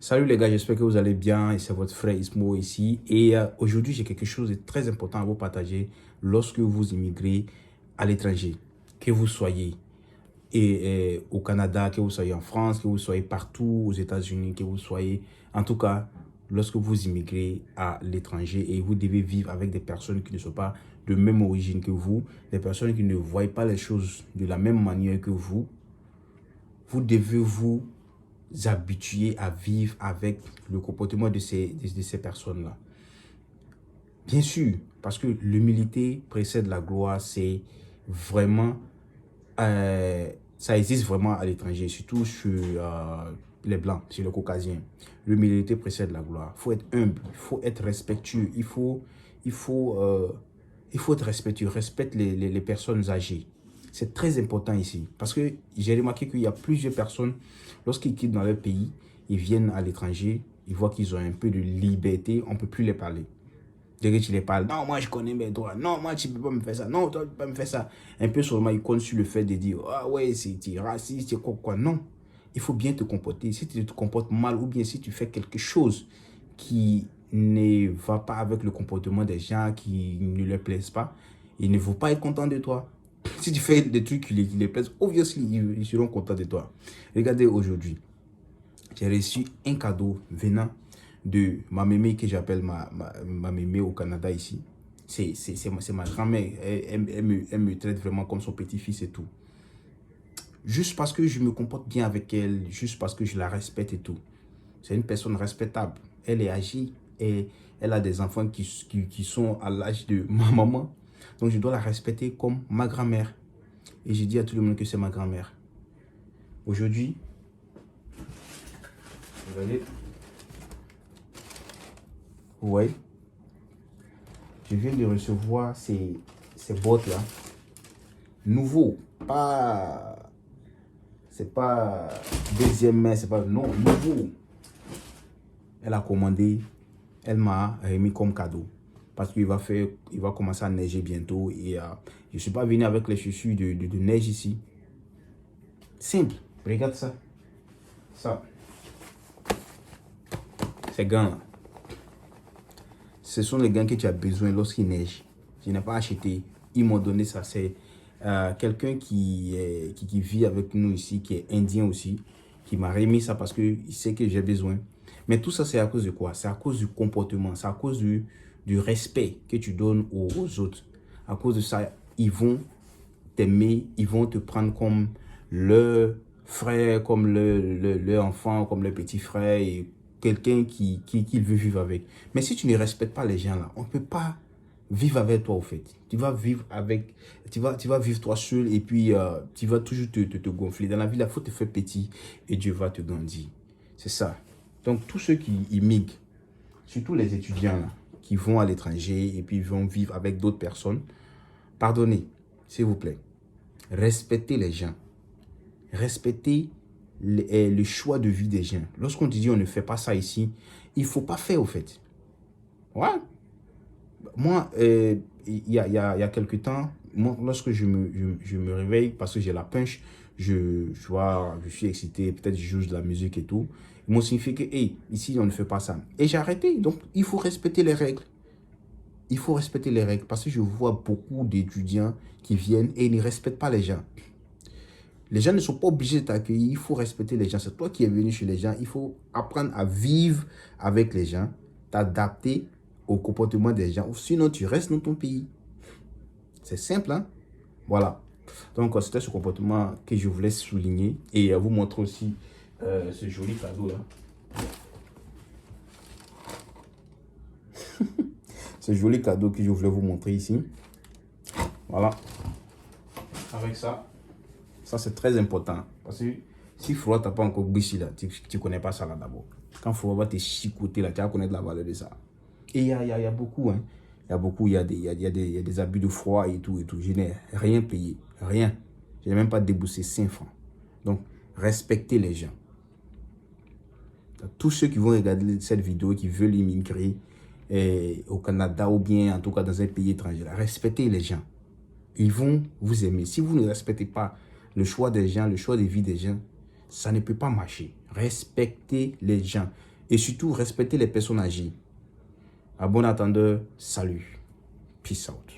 Salut les gars, j'espère que vous allez bien et c'est votre frère Ismo ici. Et aujourd'hui, j'ai quelque chose de très important à vous partager lorsque vous immigrez à l'étranger, que vous soyez au Canada, que vous soyez en France, que vous soyez partout aux États-Unis, que vous soyez, en tout cas, lorsque vous immigrez à l'étranger et vous devez vivre avec des personnes qui ne sont pas de même origine que vous, des personnes qui ne voient pas les choses de la même manière que vous devez vous habituer à vivre avec le comportement de ces personnes-là. Bien sûr, parce que l'humilité précède la gloire, c'est vraiment, ça existe vraiment à l'étranger, surtout sur les Blancs, sur les Caucasiens. L'humilité précède la gloire. Il faut être humble, il faut être respectueux, il faut, euh, il faut être respectueux, respecte les personnes âgées. C'est très important ici. Parce que j'ai remarqué qu'il y a plusieurs personnes, lorsqu'ils quittent dans leur pays, ils viennent à l'étranger, ils voient qu'ils ont un peu de liberté, on ne peut plus les parler. Dès que tu les parles, non, moi je connais mes droits, non, moi tu ne peux pas me faire ça, non, toi tu ne peux pas me faire ça. Un peu seulement, ils comptent sur le fait de dire, ah ouais, c'est raciste, c'est quoi. Non, il faut bien te comporter. Si tu te comportes mal ou bien si tu fais quelque chose qui ne va pas avec le comportement des gens, qui ne leur plaisent pas, ils ne vont pas être contents de toi. Si tu fais des trucs qui les plaisent, obviously, ils seront contents de toi. Regardez aujourd'hui, j'ai reçu un cadeau venant de ma mémé que j'appelle ma mémé au Canada ici. C'est ma grand-mère. Elle me traite vraiment comme son petit-fils et tout. Juste parce que je me comporte bien avec elle, juste parce que je la respecte et tout. C'est une personne respectable. Elle est âgée et elle a des enfants qui sont à l'âge de ma maman. Donc je dois la respecter comme ma grand-mère. Et je dis à tout le monde que c'est ma grand-mère. Aujourd'hui, regardez. Ouais. Je viens de recevoir ces bottes-là. Nouveau. Pas. C'est pas deuxième main, c'est pas. Non, nouveau. Elle a commandé. Elle m'a remis comme cadeau. Parce qu'il va commencer à neiger bientôt. Et je ne suis pas venu avec les chaussures de neige ici. Simple. Regarde ça. Ça. Ces gants-là. Ce sont les gants que tu as besoin lorsqu'il neige. Je n'ai pas acheté. Ils m'ont donné ça. C'est quelqu'un qui vit avec nous ici, qui est indien aussi, qui m'a remis ça parce qu'il sait que j'ai besoin. Mais tout ça, c'est à cause de quoi? C'est à cause du comportement. C'est à cause du respect que tu donnes aux autres. À cause de ça, ils vont t'aimer, ils vont te prendre comme leur frère, comme leur enfant, comme leur petit frère et quelqu'un qui veut vivre avec. Mais si tu ne respectes pas les gens là, on ne peut pas vivre avec toi au fait. Tu vas vivre vivre toi seul et puis tu vas toujours te gonfler. Dans la vie, il faut te faire petit et Dieu va te grandir. C'est ça. Donc tous ceux qui immigrent, surtout les étudiants là, qui vont à l'étranger et puis vont vivre avec d'autres personnes, pardonnez, s'il vous plaît. Respectez les gens. Respectez le choix de vie des gens. Lorsqu'on te dit on ne fait pas ça ici, il ne faut pas faire au fait. Ouais. Moi, il y a quelques temps, moi, lorsque je me réveille, parce que j'ai la punch, je suis excité, peut-être je joue de la musique et tout. Ils m'ont signifié que, hey, ici, on ne fait pas ça. Et j'ai arrêté. Donc, il faut respecter les règles. Il faut respecter les règles parce que je vois beaucoup d'étudiants qui viennent et ils ne respectent pas les gens. Les gens ne sont pas obligés de t'accueillir. Il faut respecter les gens. C'est toi qui es venu chez les gens. Il faut apprendre à vivre avec les gens, t'adapter au comportement des gens. Sinon, tu restes dans ton pays. C'est simple, hein? Voilà. Donc, c'était ce comportement que je voulais souligner et vous montrer aussi ce joli cadeau-là. Ce joli cadeau que je voulais vous montrer ici. Voilà. Avec ça. Ça, c'est très important. Parce que si Froid n'a pas encore glissé là, tu ne connais pas ça là d'abord. Quand Froid va te chicoter là, tu vas connaître la valeur de ça. Et il y a beaucoup, hein. Il y a beaucoup, il y a des abus de froid et tout. Je n'ai rien payé. Rien. Je n'ai même pas déboursé 5 francs. Donc, respectez les gens. Tous ceux qui vont regarder cette vidéo, qui veulent immigrer au Canada ou bien en tout cas dans un pays étranger, respectez les gens. Ils vont vous aimer. Si vous ne respectez pas le choix des gens, le choix de vie des gens, ça ne peut pas marcher. Respectez les gens. Et surtout, respectez les personnes âgées. À bon entendeur, salut. Peace out.